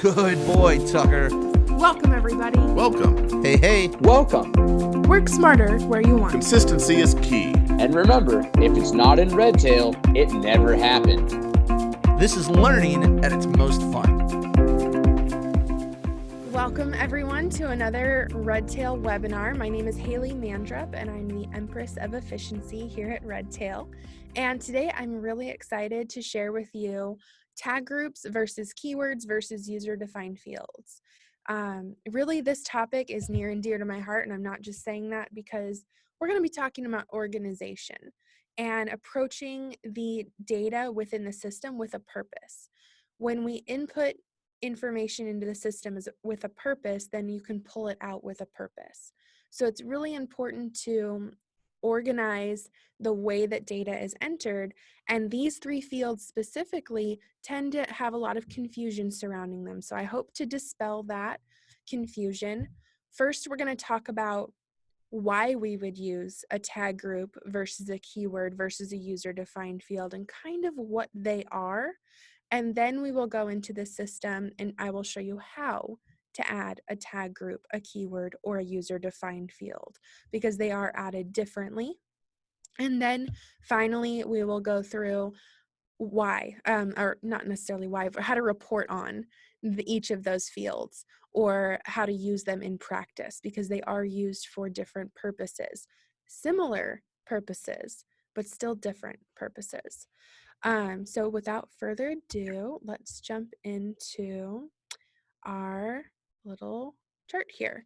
Good boy, Tucker. Welcome, everybody. Welcome. Hey. Welcome. Work smarter where you want. Consistency is key. And remember, if it's not in Redtail, it never happened. This is learning at its most fun. Welcome, everyone, to another Redtail webinar. My name is Haley Mandrup, and I'm the Empress of Efficiency here at Redtail. And today I'm really excited to share with you tag groups versus keywords versus user-defined fields. Really, this topic is near and dear to my heart, and I'm not just saying that because we're going to be talking about organization and approaching the data within the system with a purpose. When we input information into the system with a purpose, then you can pull it out with a purpose. So it's really important to organize the way that data is entered, and these three fields specifically tend to have a lot of confusion surrounding them. So I hope to dispel that confusion. First, we're going to talk about why we would use a tag group versus a keyword versus a user-defined field and kind of what they are. And then we will go into the system and I will show you how to add a tag group, a keyword, or a user-defined field because they are added differently. And then finally, we will go through why, or not necessarily why, but how to report on each of those fields or how to use them in practice because they are used for different purposes, similar purposes, but still different purposes. So without further ado, let's jump into our little chart here.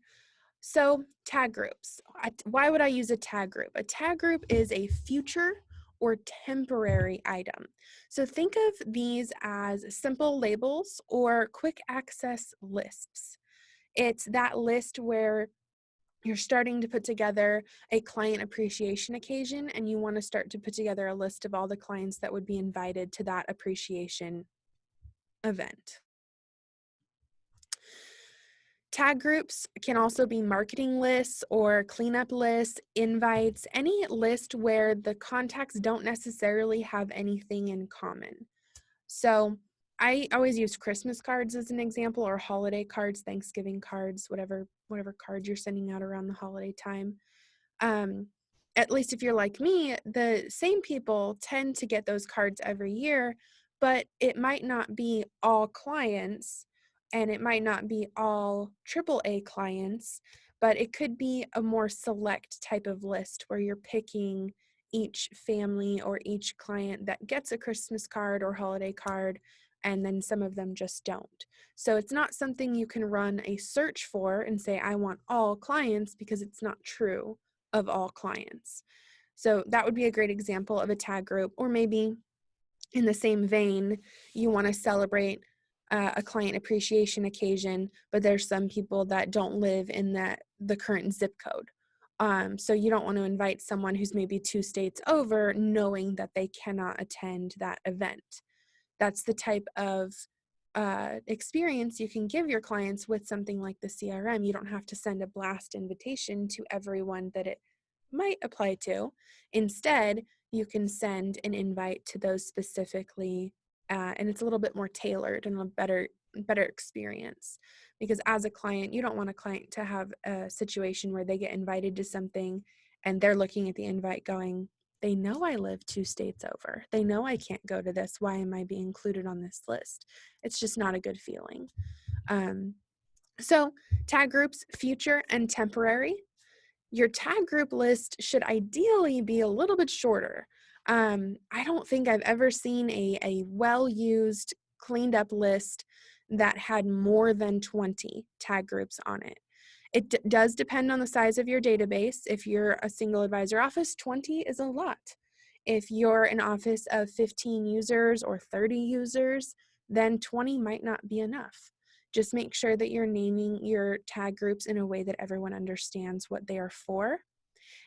So tag groups. Why would I use a tag group? A tag group is a future or temporary item. So think of these as simple labels or quick access lists. It's that list where you're starting to put together a client appreciation occasion and you want to start to put together a list of all the clients that would be invited to that appreciation event. Tag groups can also be marketing lists or cleanup lists, invites, any list where the contacts don't necessarily have anything in common. So I always use Christmas cards as an example, or holiday cards, Thanksgiving cards, whatever cards you're sending out around the holiday time. At least if you're like me, the same people tend to get those cards every year, but it might not be all clients and it might not be all AAA clients, but it could be a more select type of list where you're picking each family or each client that gets a Christmas card or holiday card, and then some of them just don't. So it's not something you can run a search for and say, I want all clients, because it's not true of all clients. So that would be a great example of a tag group. Or maybe in the same vein, you want to celebrate a client appreciation occasion, but there's some people that don't live in the current zip code. So you don't want to invite someone who's maybe 2 states over knowing that they cannot attend that event. That's the type of experience you can give your clients with something like the CRM. You don't have to send a blast invitation to everyone that it might apply to. Instead, you can send an invite to those specifically, and it's a little bit more tailored and a better experience. Because as a client, you don't want a client to have a situation where they get invited to something and they're looking at the invite going, they know I live 2 states over. They know I can't go to this. Why am I being included on this list? It's just not a good feeling. So tag groups, future and temporary. Your tag group list should ideally be a little bit shorter. I don't think I've ever seen a well-used, cleaned up list that had more than 20 tag groups on it. It does depend on the size of your database. If you're a single advisor office, 20 is a lot. If you're an office of 15 users or 30 users, then 20 might not be enough. Just make sure that you're naming your tag groups in a way that everyone understands what they are for.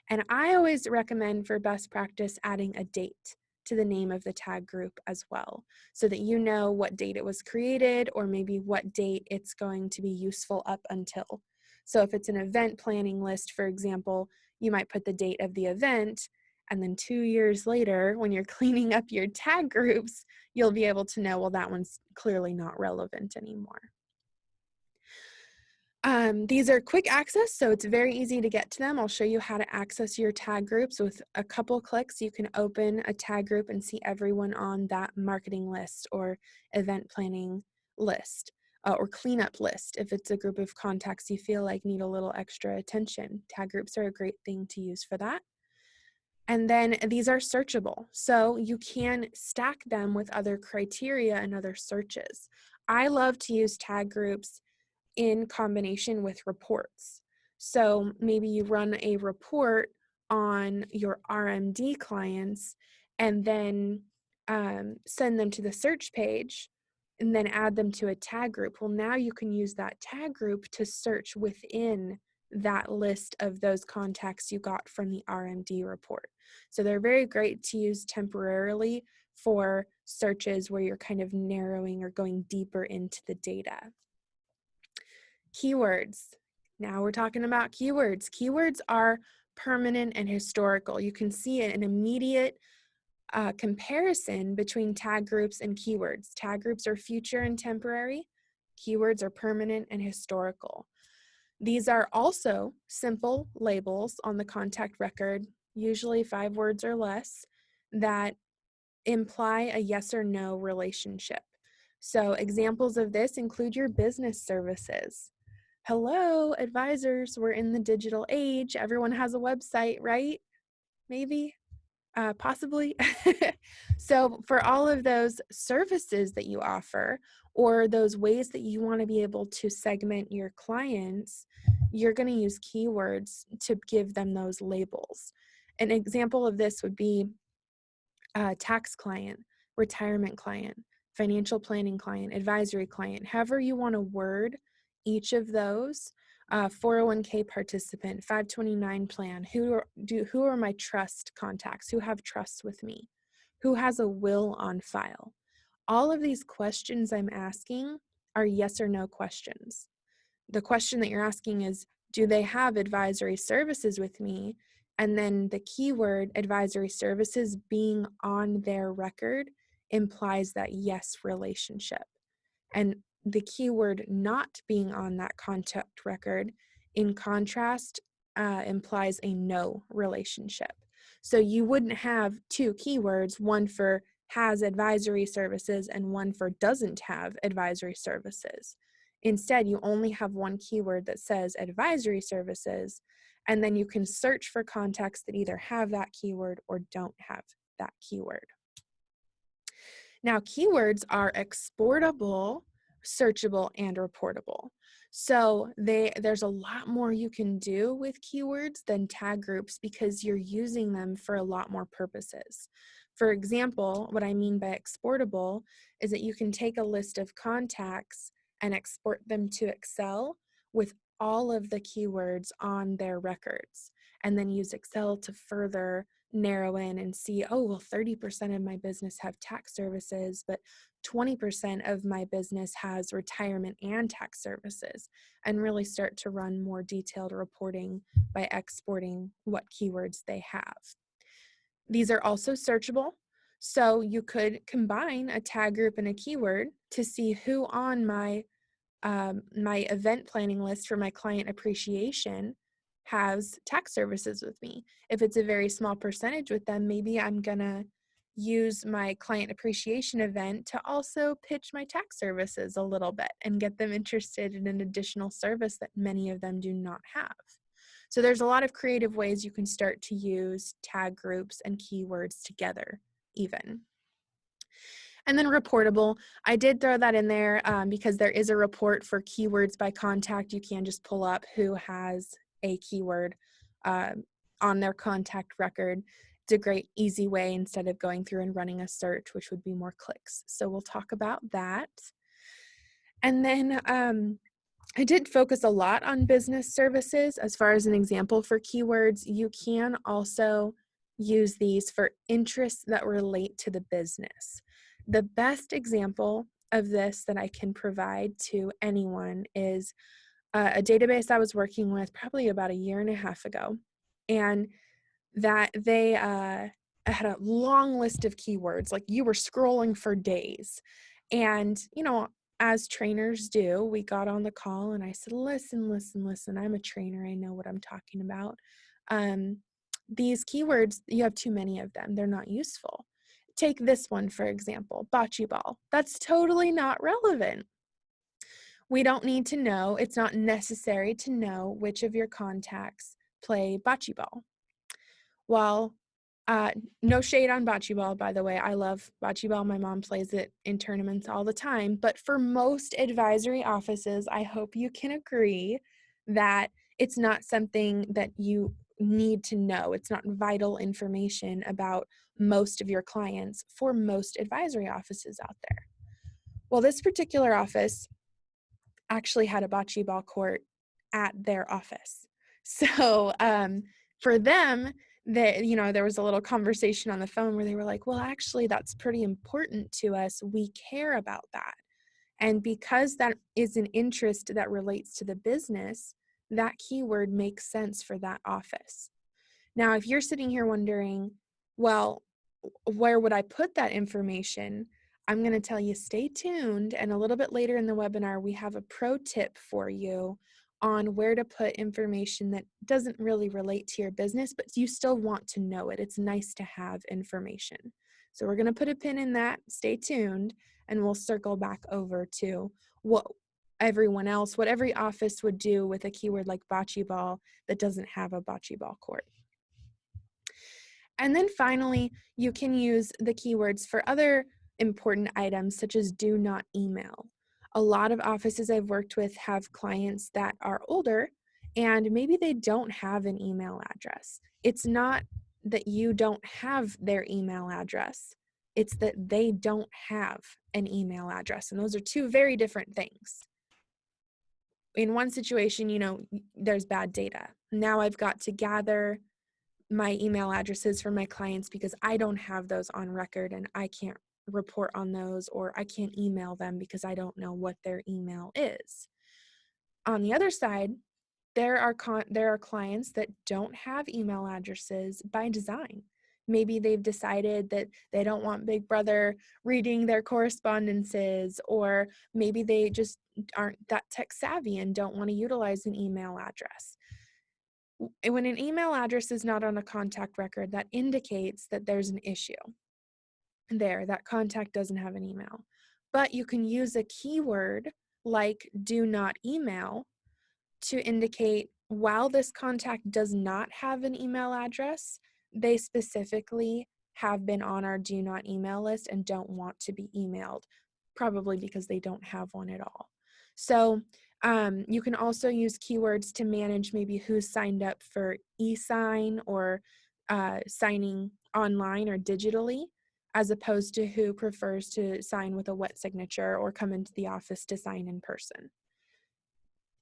And I always recommend, for best practice, adding a date to the name of the tag group as well, so that you know what date it was created or maybe what date it's going to be useful up until. So if it's an event planning list, for example, you might put the date of the event, and then 2 years later, when you're cleaning up your tag groups, you'll be able to know, well, that one's clearly not relevant anymore. These are quick access, so it's very easy to get to them. I'll show you how to access your tag groups. With a couple clicks, you can open a tag group and see everyone on that marketing list or event planning list, or cleanup list. If it's a group of contacts you feel like need a little extra attention, tag groups are a great thing to use for that. And then these are searchable, so you can stack them with other criteria and other searches. I love to use tag groups in combination with reports. So maybe you run a report on your RMD clients and then send them to the search page and then add them to a tag group. Well, now you can use that tag group to search within that list of those contacts you got from the RMD report. So they're very great to use temporarily for searches where you're kind of narrowing or going deeper into the data. Keywords. Now we're talking about keywords. Keywords are permanent and historical. You can see an immediate comparison between tag groups and keywords. Tag groups are future and temporary. Keywords are permanent and historical. These are also simple labels on the contact record, usually 5 words or less, that imply a yes or no relationship. So examples of this include your business services. Hello, advisors, we're in the digital age. Everyone has a website, right? Maybe, possibly. So for all of those services that you offer, or those ways that you want to be able to segment your clients, you're going to use keywords to give them those labels. An example of this would be tax client, retirement client, financial planning client, advisory client, however you want to word each of those. 401k participant, 529 plan, who are my trust contacts, who have trust with me, who has a will on file. All of these questions I'm asking are yes or no questions. The question that you're asking is, do they have advisory services with me? And then the keyword advisory services being on their record implies that yes relationship. And the keyword not being on that contact record, in contrast, implies a no relationship. So you wouldn't have 2 keywords, one for has advisory services and one for doesn't have advisory services. Instead, you only have one keyword that says advisory services, and then you can search for contacts that either have that keyword or don't have that keyword. Now, keywords are exportable, searchable, and reportable. So there's a lot more you can do with keywords than tag groups because you're using them for a lot more purposes. For example, what I mean by exportable is that you can take a list of contacts and export them to Excel with all of the keywords on their records, and then use Excel to further narrow in and see, oh, well, 30% of my business have tax services, but 20% of my business has retirement and tax services, and really start to run more detailed reporting by exporting what keywords they have. These are also searchable. So you could combine a tag group and a keyword to see who on my event planning list for my client appreciation has tax services with me. If it's a very small percentage with them, maybe I'm gonna use my client appreciation event to also pitch my tax services a little bit and get them interested in an additional service that many of them do not have. So there's a lot of creative ways you can start to use tag groups and keywords together even. And then reportable, I did throw that in there because there is a report for keywords by contact. You can just pull up who has a keyword on their contact record. It's a great, easy way instead of going through and running a search, which would be more clicks. So we'll talk about that. And then I did focus a lot on business services as far as an example for keywords. You can also use these for interests that relate to the business. The best example of this that I can provide to anyone is a database I was working with probably about 1.5 years ago, and that they had a long list of keywords, like you were scrolling for days. And, as trainers do, we got on the call and I said, listen, I'm a trainer. I know what I'm talking about. These keywords, you have too many of them. They're not useful. Take this one, for example, bocce ball. That's totally not relevant. We don't need to know, it's not necessary to know which of your contacts play bocce ball. Well, no shade on bocce ball, by the way. I love bocce ball. My mom plays it in tournaments all the time. But for most advisory offices, I hope you can agree that it's not something that you need to know. It's not vital information about most of your clients for most advisory offices out there. Well, this particular office actually had a bocce ball court at their office. So for them, there was a little conversation on the phone where they were like, well, actually, that's pretty important to us. We care about that. And because that is an interest that relates to the business, that keyword makes sense for that office. Now, if you're sitting here wondering, well, where would I put that information? I'm going to tell you, stay tuned. And a little bit later in the webinar, we have a pro tip for you on where to put information that doesn't really relate to your business, but you still want to know it. It's nice to have information. So we're going to put a pin in that. Stay tuned, and we'll circle back over to what everyone else, what every office would do with a keyword like bocce ball that doesn't have a bocce ball court. And then finally, you can use the keywords for other important items such as do not email. A lot of offices I've worked with have clients that are older and maybe they don't have an email address. It's not that you don't have their email address. It's that they don't have an email address. And those are two very different things. In one situation, there's bad data. Now I've got to gather my email addresses for my clients because I don't have those on record and I can't report on those, or I can't email them because I don't know what their email is. On the other side, there are clients that don't have email addresses by design. Maybe they've decided that they don't want Big Brother reading their correspondences, or maybe they just aren't that tech savvy and don't want to utilize an email address. When an email address is not on a contact record, that indicates that there's an issue there. That contact doesn't have an email. But you can use a keyword like do not email to indicate while this contact does not have an email address, they specifically have been on our do not email list and don't want to be emailed, probably because they don't have one at all. So you can also use keywords to manage maybe who's signed up for e-sign or signing online or digitally, as opposed to who prefers to sign with a wet signature or come into the office to sign in person.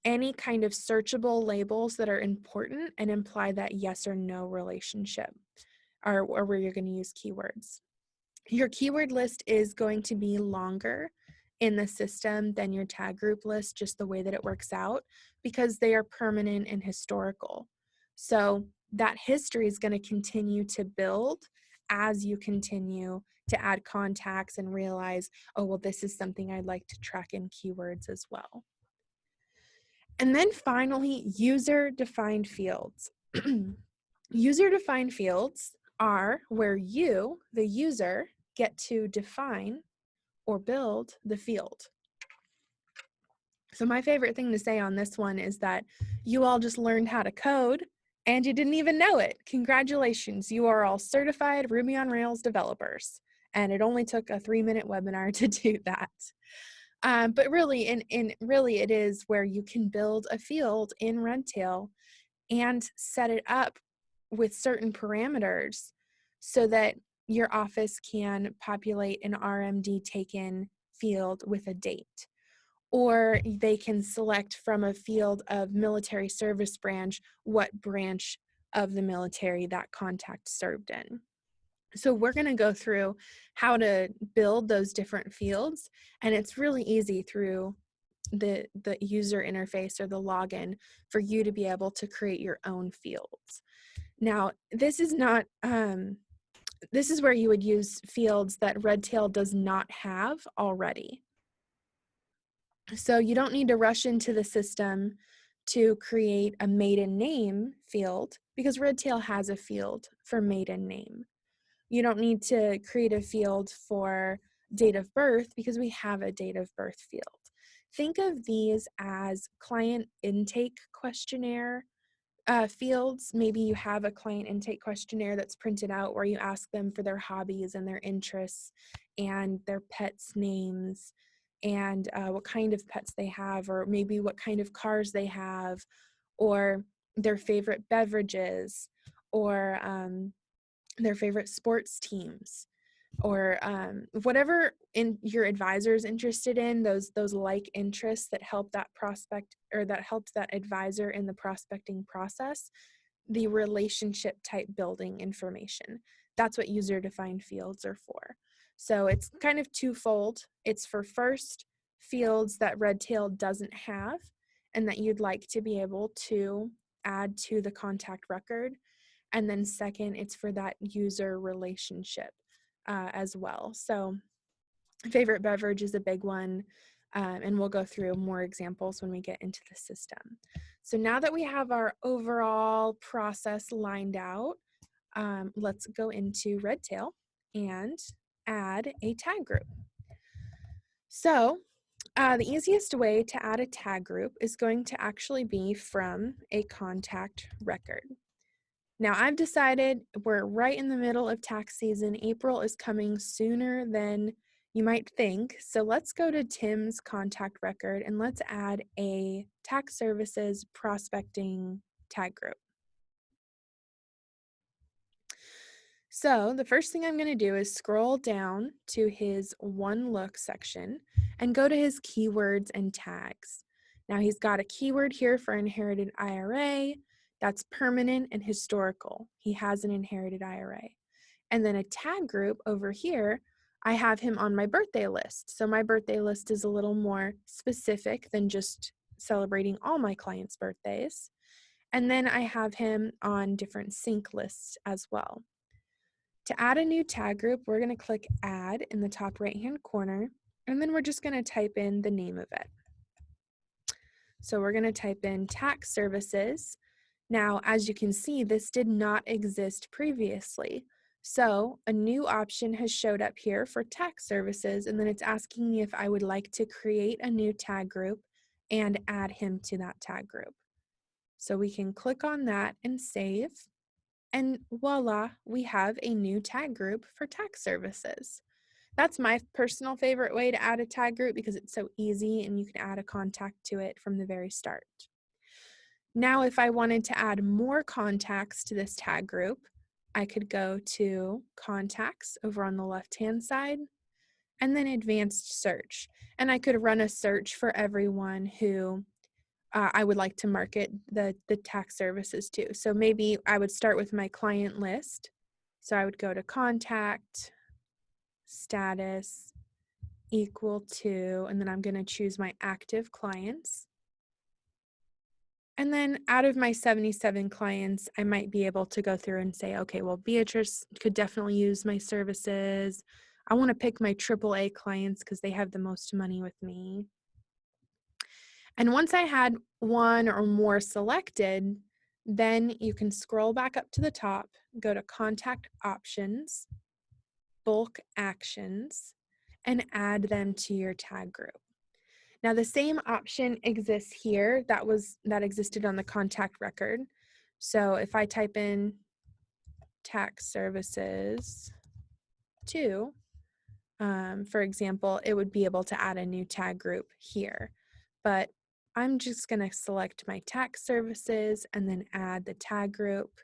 Any kind of searchable labels that are important and imply that yes or no relationship are where you're going to use keywords. Your keyword list is going to be longer in the system than your tag group list, just the way that it works out, because they are permanent and historical. So that history is going to continue to build as you continue to add contacts and realize, oh, well, this is something I'd like to track in keywords as well. And then finally, user-defined fields. User-defined fields are where you, the user, get to define or build the field. So my favorite thing to say on this one is that you all just learned how to code and you didn't even know it. Congratulations, you are all certified Ruby on Rails developers. And it only took a 3-minute webinar to do that. But really, really it is where you can build a field in Redtail and set it up with certain parameters so that your office can populate an RMD taken field with a date. Or they can select from a field of military service branch what branch of the military that contact served in. So we're going to go through how to build those different fields, and it's really easy through the user interface or the login for you to be able to create your own fields. Now, this is not, this is where you would use fields that Redtail does not have already. So you don't need to rush into the system to create a maiden name field because Redtail has a field for maiden name. You don't need to create a field for date of birth because we have a date of birth field. Think of these as client intake questionnaire fields. Maybe you have a client intake questionnaire that's printed out where you ask them for their hobbies and their interests and their pets' names and what kind of pets they have, or maybe what kind of cars they have, or their favorite beverages, or their favorite sports teams, or whatever your advisor is interested in, those like interests that help that prospect or that helped that advisor in the prospecting process, the relationship type building information. That's what user defined fields are for. So it's kind of twofold. It's for first, fields that Redtail doesn't have and that you'd like to be able to add to the contact record. And then second, it's for that user relationship as well. So favorite beverage is a big one, and we'll go through more examples when we get into the system. So now that we have our overall process lined out, let's go into Redtail and add a tag group. So the easiest way to add a tag group is going to actually be from a contact record. Now I've decided we're right in the middle of tax season. April is coming sooner than you might think. So let's go to Tim's contact record and let's add a tax services prospecting tag group. So the first thing I'm going to do is scroll down to his one look section and go to his keywords and tags. Now he's got a keyword here for inherited IRA. That's permanent and historical. He has an inherited IRA. And then a tag group over here, I have him on my birthday list. So my birthday list is a little more specific than just celebrating all my clients' birthdays. And then I have him on different sync lists as well. To add a new tag group, we're going to click Add in the top right-hand corner, and then we're just going to type in the name of it. So we're going to type in tax services. Now, as you can see, this did not exist previously. So a new option has showed up here for tax services, and then it's asking me if I would like to create a new tag group and add him to that tag group. So we can click on that and save. And voila, we have a new tag group for tax services. That's my personal favorite way to add a tag group because it's so easy and you can add a contact to it from the very start. Now, if I wanted to add more contacts to this tag group, I could go to contacts over on the left-hand side and then advanced search. And I could run a search for everyone who I would like to market the tax services to. So maybe I would start with my client list. So I would go to contact, status, equal to, and then I'm going to choose my active clients. And then out of my 77 clients, I might be able to go through and say, okay, well, Beatrice could definitely use my services. I want to pick my AAA clients because they have the most money with me. And once I had one or more selected, then you can scroll back up to the top, go to Contact Options, Bulk Actions, and add them to your tag group. Now the same option exists here that existed on the contact record. So if I type in tax services 2, for example, it would be able to add a new tag group here. But I'm just going to select my tax services and then add the tag group.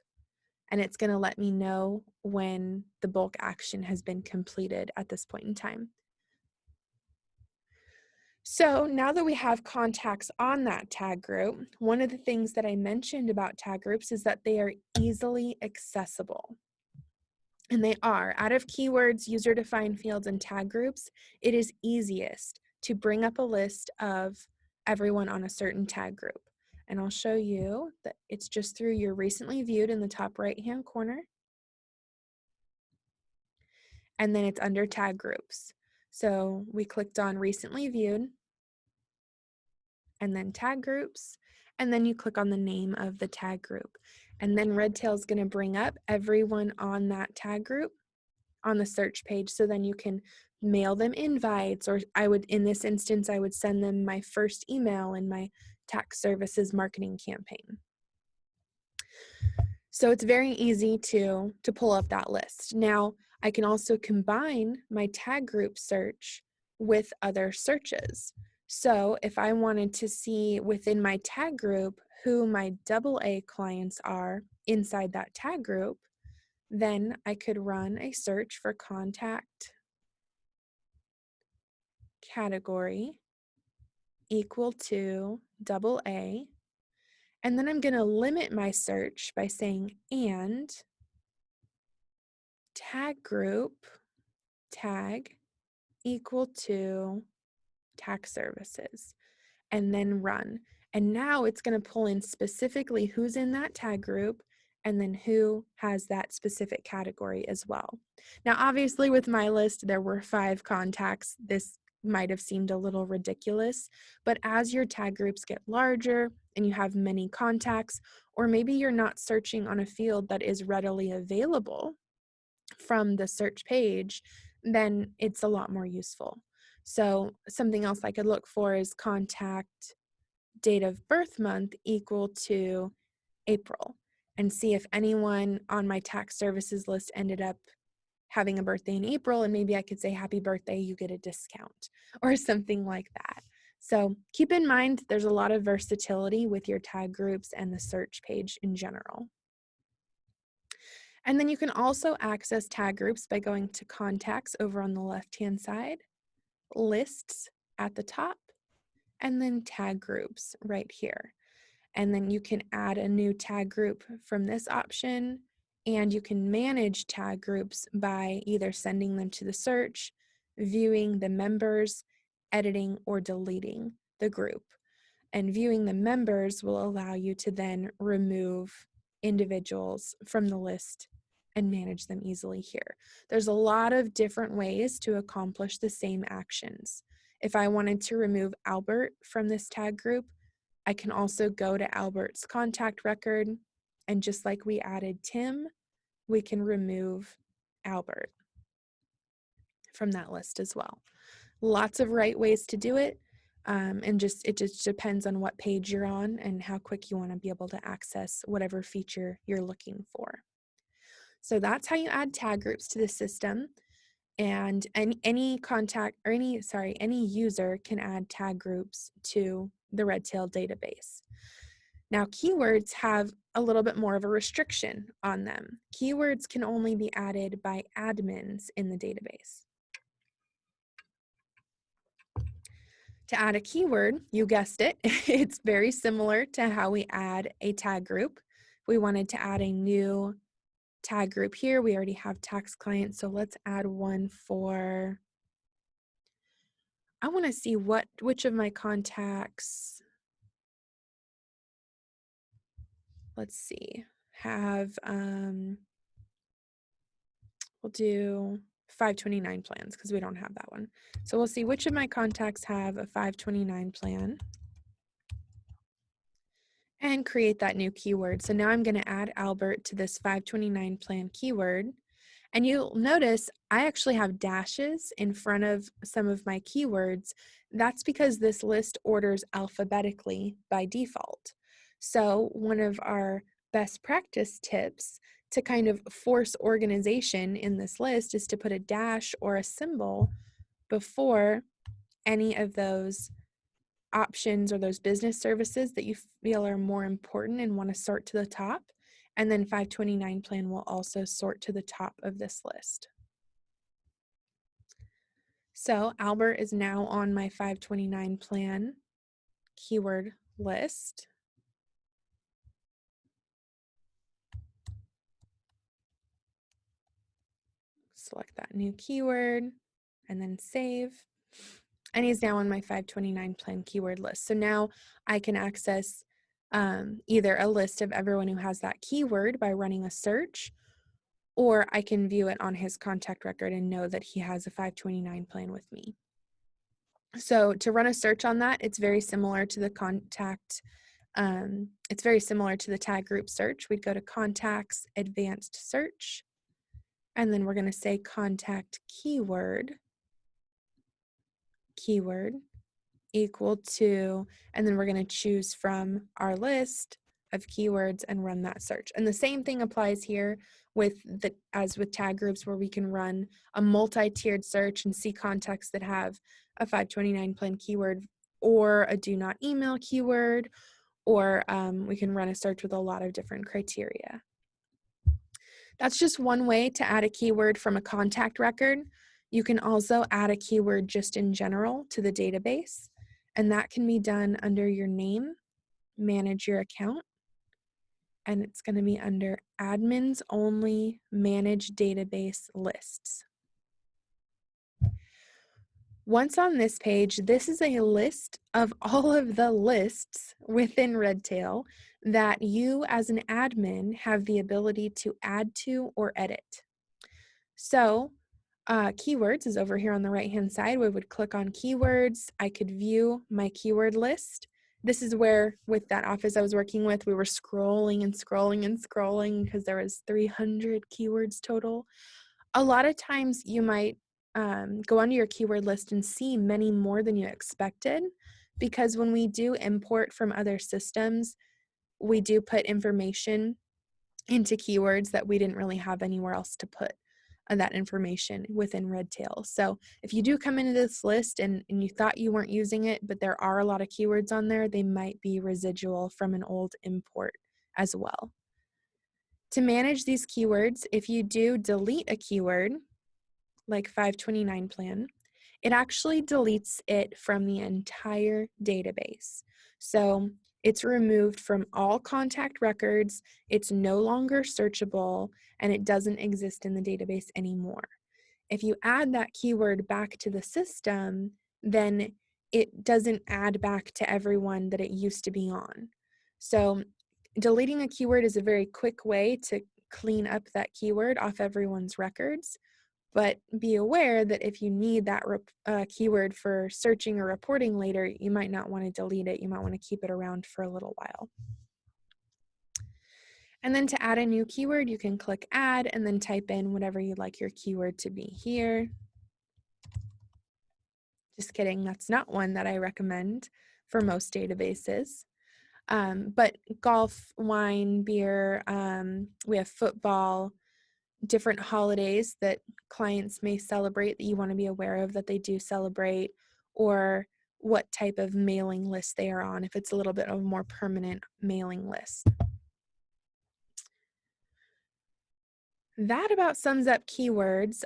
And it's going to let me know when the bulk action has been completed at this point in time. So now that we have contacts on that tag group, one of the things that I mentioned about tag groups is that they are easily accessible. And they are. Out of keywords, user-defined fields, and tag groups, it is easiest to bring up a list of everyone on a certain tag group. And I'll show you that it's just through your recently viewed in the top right-hand corner. And then it's under tag groups. So we clicked on recently viewed. and then tag groups, and then you click on the name of the tag group. And then Redtail is going to bring up everyone on that tag group on the search page, so then you can mail them invites, or in this instance, I would send them my first email in my tax services marketing campaign. So it's very easy to pull up that list. Now, I can also combine my tag group search with other searches. So if I wanted to see within my tag group who my AA clients are inside that tag group, then I could run a search for contact category equal to AA. And then I'm going to limit my search by saying and tag group tag equal to tax services, and then run. And now it's going to pull in specifically who's in that tag group and then who has that specific category as well. Now, obviously with my list, there were 5 contacts. This might have seemed a little ridiculous, but as your tag groups get larger and you have many contacts, or maybe you're not searching on a field that is readily available from the search page, then it's a lot more useful. So something else I could look for is contact date of birth month equal to April, and see if anyone on my tax services list ended up having a birthday in April, and maybe I could say happy birthday, you get a discount, or something like that. So keep in mind, there's a lot of versatility with your tag groups and the search page in general. And then you can also access tag groups by going to contacts over on the left-hand side, lists at the top, and then tag groups right here. And then you can add a new tag group from this option, and you can manage tag groups by either sending them to the search, viewing the members, editing, or deleting the group. And viewing the members will allow you to then remove individuals from the list and manage them easily here. There's a lot of different ways to accomplish the same actions. If I wanted to remove Albert from this tag group, I can also go to Albert's contact record, and just like we added Tim, we can remove Albert from that list as well. Lots of right ways to do it, and it just depends on what page you're on and how quick you want to be able to access whatever feature you're looking for. So that's how you add tag groups to the system, and any user can add tag groups to the Redtail database. Now, keywords have a little bit more of a restriction on them. Keywords can only be added by admins in the database. To add a keyword, you guessed it, it's very similar to how we add a tag group. If we wanted to add a new tag group here, we already have tax clients, so let's add one for, I want to see which of my contacts, let's see, have, we'll do 529 plans because we don't have that one. So we'll see which of my contacts have a 529 plan and create that new keyword. So now I'm going to add Albert to this 529 plan keyword. And you'll notice I actually have dashes in front of some of my keywords. That's because this list orders alphabetically by default. So one of our best practice tips to kind of force organization in this list is to put a dash or a symbol before any of those options or those business services that you feel are more important and want to sort to the top. And then 529 plan will also sort to the top of this list. So Albert is now on my 529 plan keyword list. Select that new keyword and then save. And he's now on my 529 plan keyword list. So now I can access either a list of everyone who has that keyword by running a search, or I can view it on his contact record and know that he has a 529 plan with me. So to run a search on that, it's very similar to the it's very similar to the tag group search. We'd go to Contacts, Advanced Search, and then we're going to say Contact Keyword equal to, and then we're going to choose from our list of keywords and run that search. And the same thing applies here as with tag groups, where we can run a multi-tiered search and see contacts that have a 529 plan keyword or a do not email keyword, or we can run a search with a lot of different criteria. That's just one way to add a keyword from a contact record. You can also add a keyword just in general to the database, and that can be done under your name, manage your account, and it's going to be under admins only, manage database lists. Once on this page, this is a list of all of the lists within Redtail that you as an admin have the ability to add to or edit. So keywords is over here on the right hand side. We would click on keywords. I could view my keyword list. This is where, with that office I was working with, we were scrolling and scrolling and scrolling because there was 300 keywords total. A lot of times you might go onto your keyword list and see many more than you expected, because when we do import from other systems, we do put information into keywords that we didn't really have anywhere else to put that information within Redtail. So if you do come into this list and you thought you weren't using it, but there are a lot of keywords on there, they might be residual from an old import as well. To manage these keywords, if you do delete a keyword, like 529 plan, it actually deletes it from the entire database. So it's removed from all contact records, it's no longer searchable, and it doesn't exist in the database anymore. If you add that keyword back to the system, then it doesn't add back to everyone that it used to be on. So deleting a keyword is a very quick way to clean up that keyword off everyone's records. But be aware that if you need that keyword for searching or reporting later, you might not want to delete it. You might want to keep it around for a little while. And then to add a new keyword, you can click Add and then type in whatever you'd like your keyword to be here. Just kidding, that's not one that I recommend for most databases. But golf, wine, beer, we have football, different holidays that clients may celebrate that you want to be aware of that they do celebrate, or what type of mailing list they are on if it's a little bit of a more permanent mailing list. That about sums up keywords.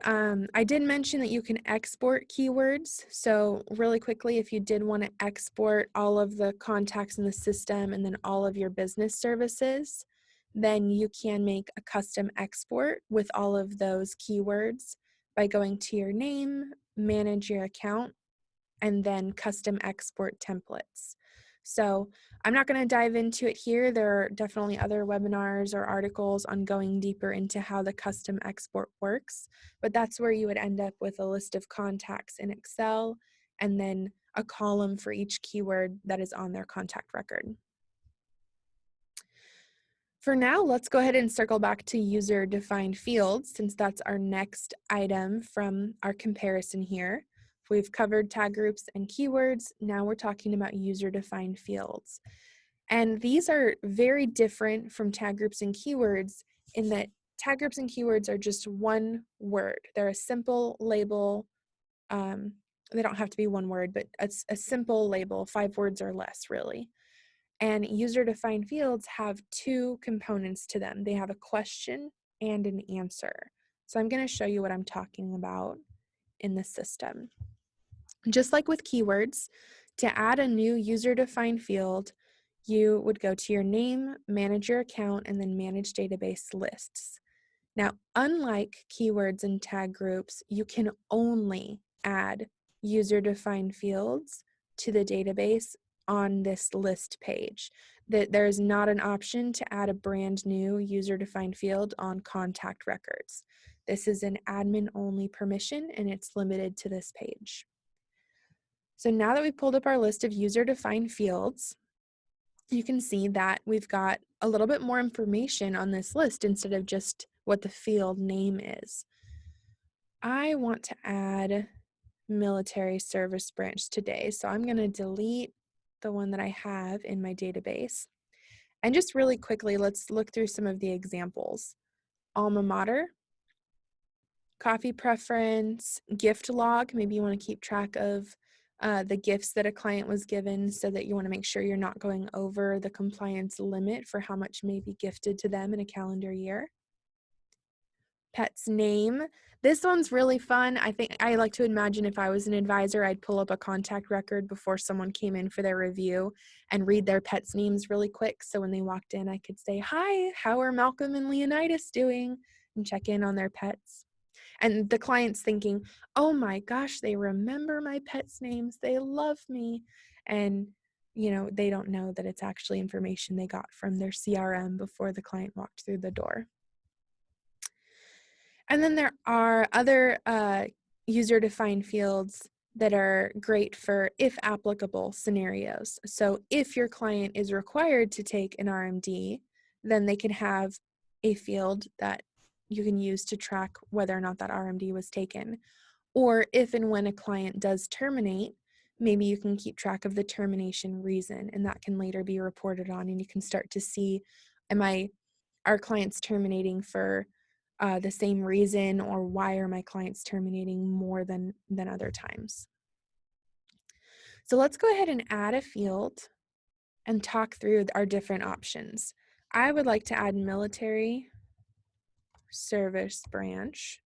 I did mention that you can export keywords. So really quickly, if you did want to export all of the contacts in the system and then all of your business services, then you can make a custom export with all of those keywords by going to your name, manage your account, and then custom export templates. So I'm not going to dive into it here. There are definitely other webinars or articles on going deeper into how the custom export works, but that's where you would end up with a list of contacts in Excel and then a column for each keyword that is on their contact record. For now, let's go ahead and circle back to user-defined fields, since that's our next item from our comparison here. We've covered tag groups and keywords. Now we're talking about user-defined fields. And these are very different from tag groups and keywords in that tag groups and keywords are just one word. They're a simple label. They don't have to be one word, but it's a simple label, 5 words or less, really. And user-defined fields have 2 components to them. They have a question and an answer. So I'm going to show you what I'm talking about in the system. Just like with keywords, to add a new user-defined field, you would go to your name, manage your account, and then manage database lists. Now, unlike keywords and tag groups, you can only add user-defined fields to the database on this list page. There is not an option to add a brand new user-defined field on contact records. This is an admin-only permission, and it's limited to this page. So now that we've pulled up our list of user-defined fields, you can see that we've got a little bit more information on this list instead of just what the field name is. I want to add military service branch today, so I'm going to delete the one that I have in my database. And just really quickly, let's look through some of the examples. Alma mater, coffee preference, gift log. Maybe you want to keep track of the gifts that a client was given so that you want to make sure you're not going over the compliance limit for how much may be gifted to them in a calendar year. Pet's name. This one's really fun. I think I like to imagine if I was an advisor, I'd pull up a contact record before someone came in for their review and read their pet's names really quick. So when they walked in, I could say, "Hi, how are Malcolm and Leonidas doing?" and check in on their pets. And the client's thinking, "Oh my gosh, they remember my pets' names. They love me." And, they don't know that it's actually information they got from their CRM before the client walked through the door. And then there are other user-defined fields that are great for if applicable scenarios. So if your client is required to take an RMD, then they can have a field that you can use to track whether or not that RMD was taken. Or if and when a client does terminate, maybe you can keep track of the termination reason, and that can later be reported on, and you can start to see, are clients terminating for the same reason, or why are my clients terminating more than other times? So let's go ahead and add a field and talk through our different options. I would like to add military service branch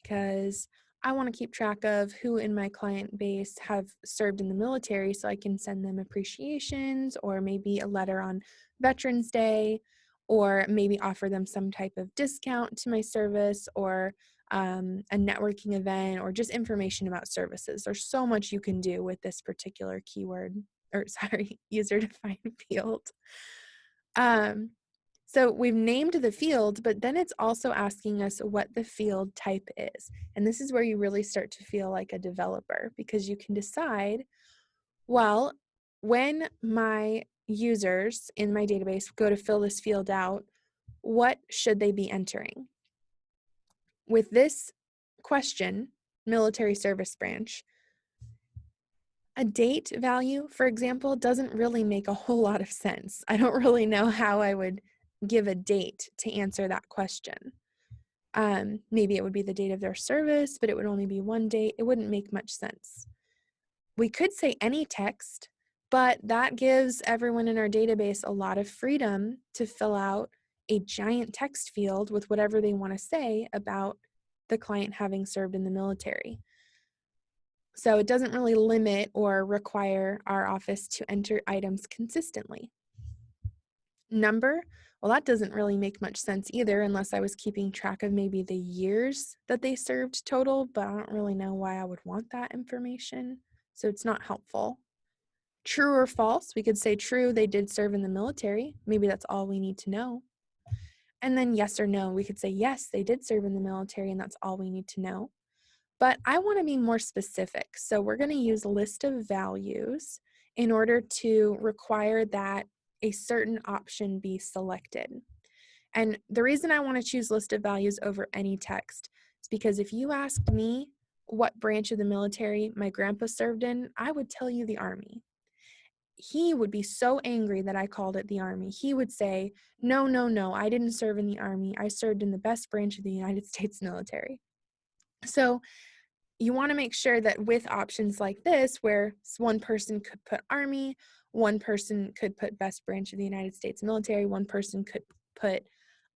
because I want to keep track of who in my client base have served in the military so I can send them appreciations or maybe a letter on Veterans Day, or maybe offer them some type of discount to my service, or a networking event, or just information about services. There's so much you can do with this particular user-defined field. So we've named the field, but then it's also asking us what the field type is. And this is where you really start to feel like a developer, because you can decide, well, when my users in my database go to fill this field out, what should they be entering? With this question, military service branch, a date value, for example, doesn't really make a whole lot of sense. I don't really know how I would give a date to answer that question. Maybe it would be the date of their service, but it would only be one date. It wouldn't make much sense. We could say any text, but that gives everyone in our database a lot of freedom to fill out a giant text field with whatever they want to say about the client having served in the military. So it doesn't really limit or require our office to enter items consistently. Number, well, that doesn't really make much sense either unless I was keeping track of maybe the years that they served total, but I don't really know why I would want that information, so it's not helpful. True or false, we could say true, they did serve in the military. Maybe that's all we need to know. And then yes or no, we could say yes, they did serve in the military, and that's all we need to know. But I want to be more specific. So we're going to use list of values in order to require that a certain option be selected. And the reason I want to choose list of values over any text is because if you asked me what branch of the military my grandpa served in, I would tell you the Army. He would be so angry that I called it the Army. He would say, no, no, no, I didn't serve in the Army. I served in the best branch of the United States military. So you want to make sure that with options like this, where one person could put Army, one person could put best branch of the United States military, one person could put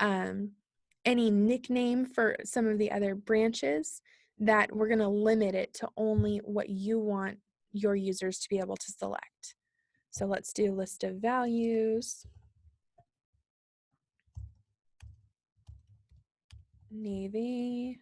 any nickname for some of the other branches, that we're going to limit it to only what you want your users to be able to select. So let's do list of values. Navy.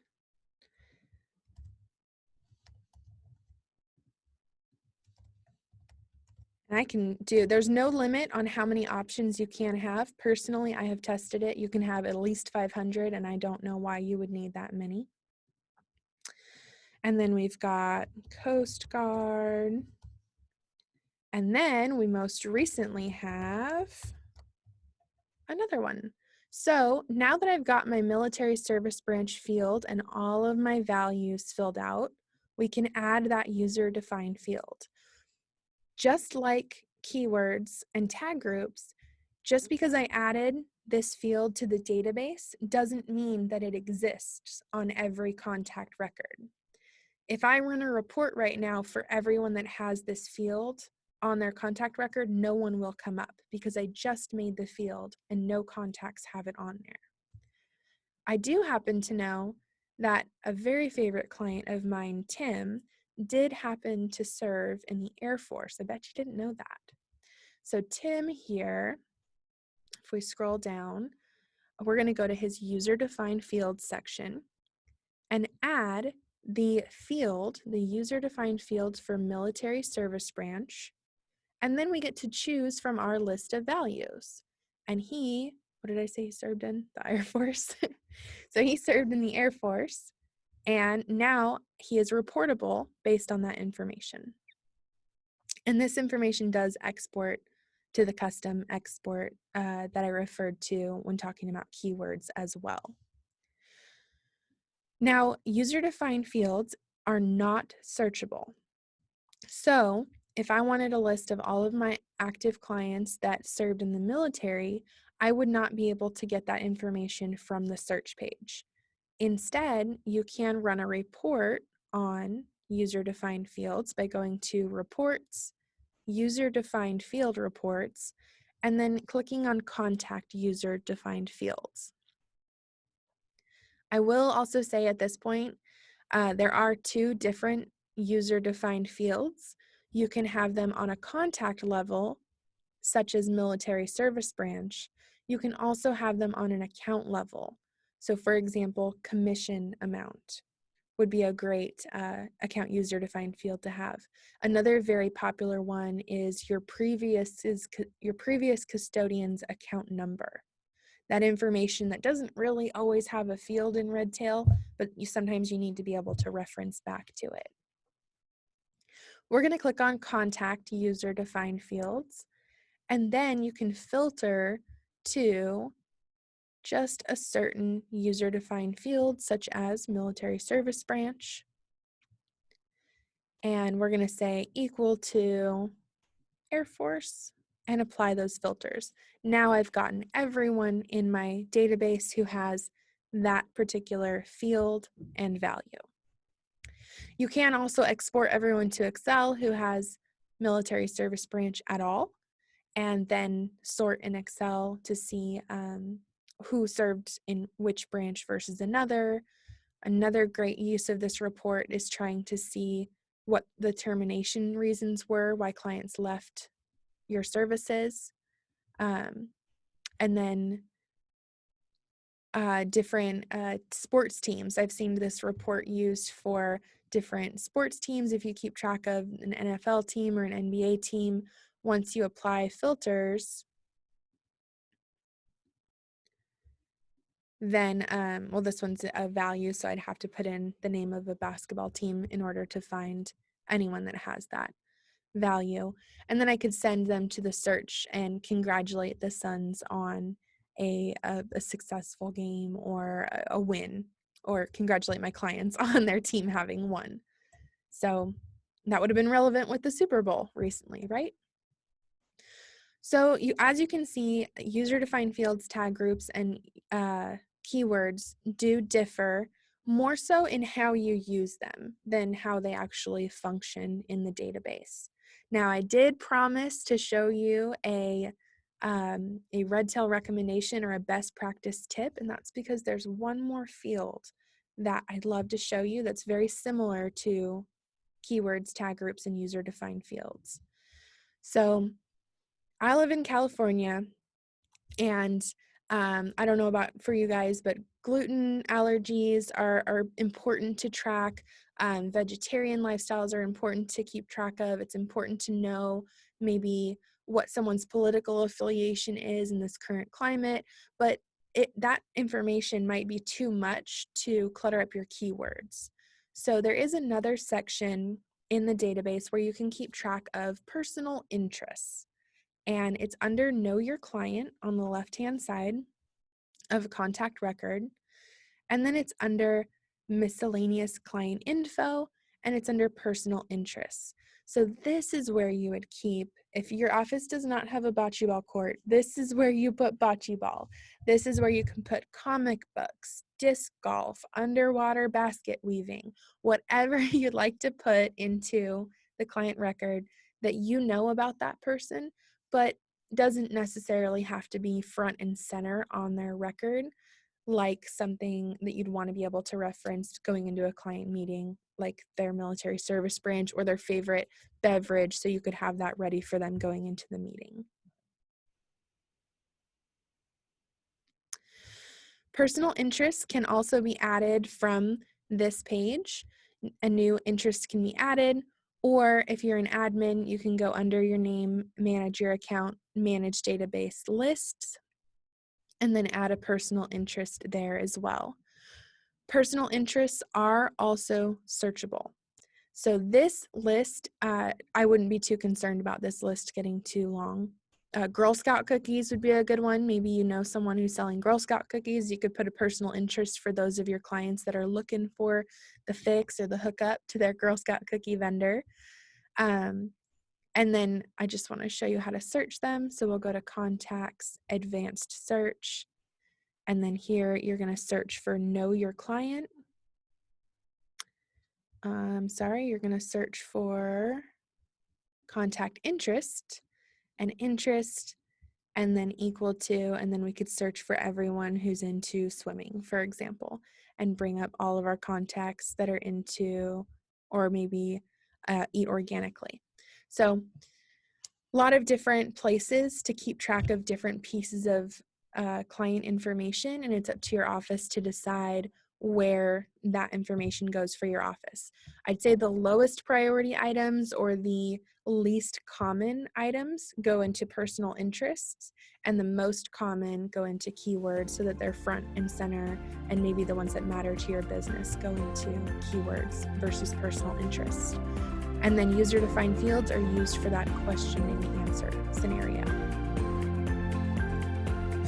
And I can do, there's no limit on how many options you can have. Personally, I have tested it. You can have at least 500, and I don't know why you would need that many. And then we've got Coast Guard. And then we most recently have another one. So now that I've got my military service branch field and all of my values filled out, we can add that user-defined field. Just like keywords and tag groups, just because I added this field to the database doesn't mean that it exists on every contact record. If I run a report right now for everyone that has this field on their contact record, no one will come up because I just made the field and no contacts have it on there. I do happen to know that a very favorite client of mine, Tim, did happen to serve in the Air Force. I bet you didn't know that. So Tim here, if we scroll down, we're going to go to his user-defined field section and add the field, the user-defined fields for military service branch, and then we get to choose from our list of values. And he, what did I say he served in? The Air Force. So he served in the Air Force, and now he is reportable based on that information. And this information does export to the custom export that I referred to when talking about keywords as well. Now, user-defined fields are not searchable. So if I wanted a list of all of my active clients that served in the military, I would not be able to get that information from the search page. Instead, you can run a report on user-defined fields by going to Reports, User-Defined Field Reports, and then clicking on Contact User-Defined Fields. I will also say at this point, there are two different user-defined fields. You can have them on a contact level, such as military service branch. You can also have them on an account level. So for example, commission amount would be a great account user-defined field to have. Another very popular one is your previous custodian's account number. That information that doesn't really always have a field in Redtail, but sometimes you need to be able to reference back to it. We're going to click on Contact User-Defined Fields, and then you can filter to just a certain user-defined field, such as military service branch. And we're going to say equal to Air Force and apply those filters. Now I've gotten everyone in my database who has that particular field and value. You can also export everyone to Excel who has military service branch at all, and then sort in Excel to see who served in which branch versus another. Another great use of this report is trying to see what the termination reasons were, why clients left your services, and then different sports teams. I've seen this report used for different sports teams. If you keep track of an NFL team or an NBA team, once you apply filters, then, well, this one's a value, so I'd have to put in the name of a basketball team in order to find anyone that has that value. And then I could send them to the search and congratulate the Suns on a successful game or a win, or congratulate my clients on their team having won. So that would have been relevant with the Super Bowl recently, right? So as you can see, user-defined fields, tag groups, and keywords do differ more so in how you use them than how they actually function in the database. Now, I did promise to show you a Redtail recommendation or a best practice tip, and that's because there's one more field that I'd love to show you that's very similar to keywords, tag groups, and user-defined fields. So I live in California, and I don't know about for you guys, but gluten allergies are important to track. Vegetarian lifestyles are important to keep track of. It's important to know maybe what someone's political affiliation is in this current climate, but that information might be too much to clutter up your keywords. So there is another section in the database where you can keep track of personal interests. And it's under Know Your Client on the left-hand side of Contact Record. And then it's under Miscellaneous Client Info, and it's under Personal Interests. So this is where you would keep, if your office does not have a bocce ball court, this is where you put bocce ball. This is where you can put comic books, disc golf, underwater basket weaving, whatever you'd like to put into the client record that you know about that person, but doesn't necessarily have to be front and center on their record, like something that you'd want to be able to reference going into a client meeting, like their military service branch or their favorite beverage, so you could have that ready for them going into the meeting. Personal interests can also be added from this page. A new interest can be added, or if you're an admin, you can go under your name, manage your account, manage database lists, and then add a personal interest there as well. Personal interests are also searchable. So this list, I wouldn't be too concerned about this list getting too long. Girl Scout cookies would be a good one. Maybe you know someone who's selling Girl Scout cookies. You could put a personal interest for those of your clients that are looking for the fix or the hookup to their Girl Scout cookie vendor. And then I just want to show you how to search them. So we'll go to Contacts, Advanced Search. And then here you're going to search for Know Your Client. You're going to search for Contact Interest and Interest, and then equal to, and then we could search for everyone who's into swimming, for example, and bring up all of our contacts that are into, or maybe eat organically. So a lot of different places to keep track of different pieces of client information, and it's up to your office to decide where that information goes for your office. I'd say the lowest priority items or the least common items go into personal interests, and the most common go into keywords so that they're front and center, and maybe the ones that matter to your business go into keywords versus personal interest. And then user-defined fields are used for that question and answer scenario.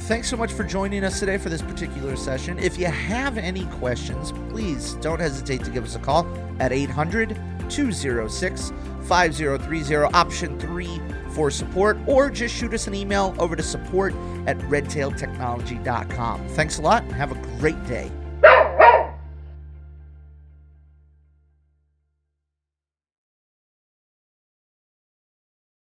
Thanks so much for joining us today for this particular session. If you have any questions, please don't hesitate to give us a call at 800-206-5030, option 3 for support, or just shoot us an email over to support@redtailtechnology.com. Thanks a lot and have a great day.